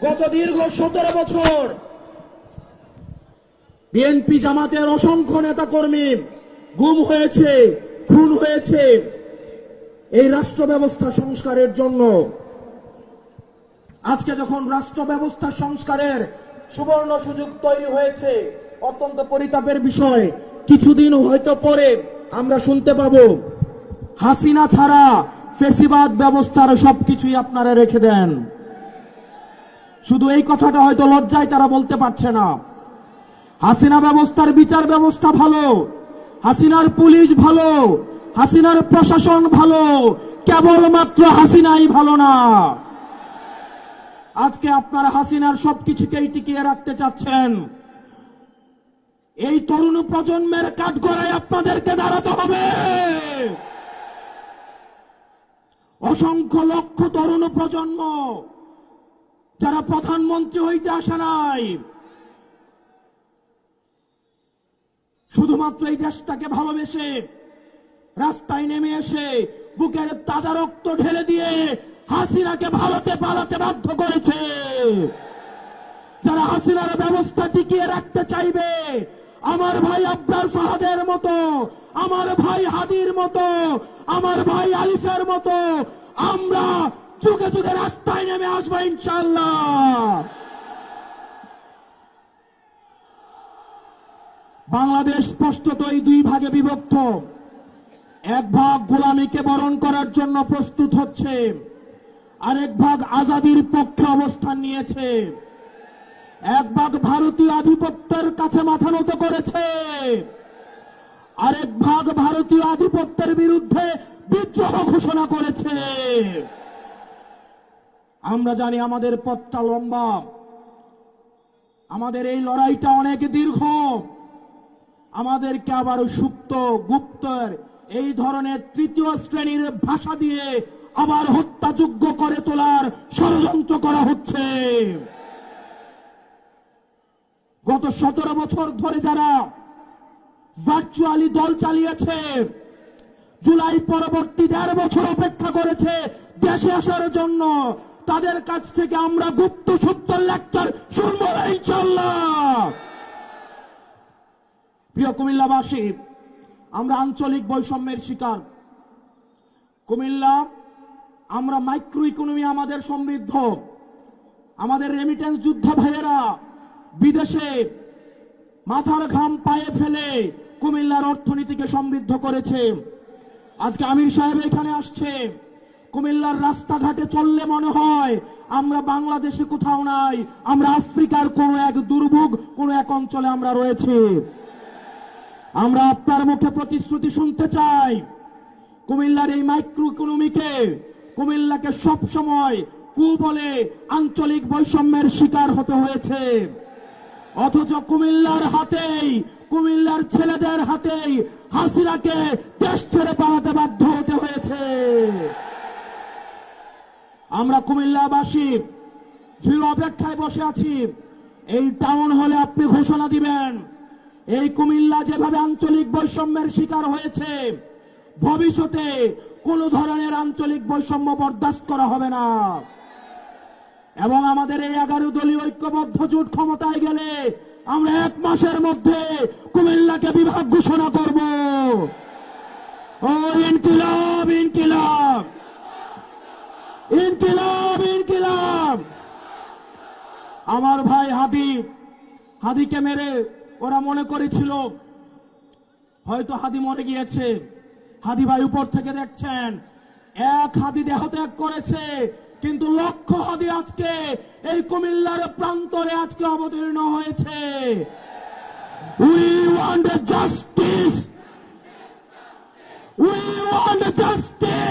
গত দীর্ঘ 17 বছর বিএনপি জামাতের অসংখ্য নেতাকর্মী গুম হয়েছে, খুন হয়েছে। এই রাষ্ট্র ব্যবস্থা সংস্কারের জন্য আজকে যখন রাষ্ট্র ব্যবস্থা সংস্কারের সুবর্ণ সুযোগ তৈরি হয়েছে, অত্যন্ত পরিতাপের বিষয়, কিছুদিন হয়তো পরে আমরা শুনতে পাবো হাসিনা ছাড়া ফেসিবাদ ব্যবস্থার সবকিছুই আপনারা রেখে দেন। শুধু এই কথাটা হয়তো লজ্জায় তারা বলতে পারছে না। হাসিনা ব্যবস্থার বিচার ব্যবস্থা ভালো, হাসিনার পুলিশ ভালো, হাসিনার প্রশাসন ভালো, কেবলমাত্র হাসিনাই ভালো না। আজকে আপনারা হাসিনার সবকিছুকেই টিকিয়ে রাখতে চাচ্ছেন। এই তরুণ প্রজন্মের কাঠগড়ায় আপনাদেরকে দাঁড়াতে হবে। অসংখ্য লক্ষ তরুণ প্রজন্ম যারা প্রধানমন্ত্রী হইতে আসে নাই, শুধুমাত্র এই দেশটাকে ভালোবেসে রাস্তায় নেমে এসে বুকের তাজা রক্ত ঢেলে দিয়ে হাসিনাকে ভারতে পালাতে বাধ্য করেছে। যারা হাসিনার ব্যবস্থা টিকিয়ে রাখতে চাইবে, আমার ভাই আব্রার ফাহাদের মতো, আমার ভাই হাদির মতো, আমার ভাই আলিফের মতো আমরা যুগে যুগে রাস্তায় নেমে আসবো ইনশাআল্লাহ। বাংলাদেশ স্পষ্টতই দুই ভাগে বিভক্ত। এক ভাগ গোলামীকে বরণ করার জন্য প্রস্তুত হচ্ছে, আরেক ভাগ আজাদির পক্ষে অবস্থান নিয়েছে। এক ভাগ ভারতীয় আধিপত্যের কাছে মাথা নত করেছে, আরেক ভাগ ভারতীয় আধিপত্যের বিরুদ্ধে বিদ্রোহ ঘোষণা করেছে। আমরা জানি আমাদের পথটা লম্বা, আমাদের এই লড়াইটা অনেক দীর্ঘ। আমাদেরকে আবার সুপ্ত গুপ্তর এই ধরনের তৃতীয় শ্রেণীর ভাষা দিয়ে আবার হত্যাযোগ্য করে তোলার ষড়যন্ত্র করা হচ্ছে। গত 17 বছর ধরে যারা ভার্চুয়ালি দল চালিয়েছে, জুলাই পরবর্তী 1.5 বছর অপেক্ষা করেছে দেশে আসার জন্য, তাদের কাছ থেকে আমরা গুপ্ত সুপ্ত লেকচার শুনবো ইনশাআল্লাহ। প্রিয় কুমিল্লাবাসী, আমরা আঞ্চলিক বৈষম্যের শিকার। কুমিল্লা, আমরা মাইক্রো ইকোনমি আমাদের সমৃদ্ধ। আমাদের রেমিটেন্স যোদ্ধা ভাইয়েরা বিদেশে মাথার ঘাম পায়ে ফেলে কুমিল্লার অর্থনীতিকে সমৃদ্ধ করেছে। আজকে আমির সাহেব এখানে আসছে, কুমিল্লার রাস্তাঘাটে চললে মনে হয় আমরা বাংলাদেশে কোথাও নাই, আমরা আফ্রিকার কোন এক দুর্ভোগ কোন এক অঞ্চলে আমরা রয়েছি। আমরা আপনার মুখে প্রতিশ্রুতি শুনতে চাই, কুমিল্লার এই মাইক্রো ইকোনমিকে, কুমিল্লাকে সব সময় বলে আঞ্চলিক বৈষম্যের শিকার হতে হয়েছে। অথচ কুমিল্লার হাতেই, কুমিল্লার ছেলেদের হাতেই হাসিনাকে দেশ ছেড়ে পালাতে বাধ্য হতে হয়েছে। আমরা কুমিল্লাবাসী দৃঢ় অপেক্ষায় বসে আছি, এই টাউন হলে আপনি ঘোষণা দিবেন এই কুমিল্লা যেভাবে আঞ্চলিক বৈষম্যের শিকার হয়েছে, ভবিষ্যতে কোন ধরনের আঞ্চলিক বৈষম্য বরদাস্ত করা হবে না। এবং আমাদের এই 11 দলীয় ঐক্যবদ্ধ জোট ক্ষমতায় গেলে আমরা 1 মাসের মধ্যে কুমিল্লাকে বিভাগ ঘোষণা করব। ও ইনকিলাব ইনকিলাব ইনকিলাব ইনকিলাব। আমার ভাই হাদিকে মেরে ওরা মনে করেছিল হয়তো হাদি মরে গিয়েছে। হাদি ভাই উপর থেকে দেখছেন, এক হাদি দেহত্যাগ করেছে, কিন্তু লক্ষ হাদি আজকে এই কুমিল্লার প্রান্তরে আজকে অবতীর্ণ হয়েছে। We want justice. We want justice.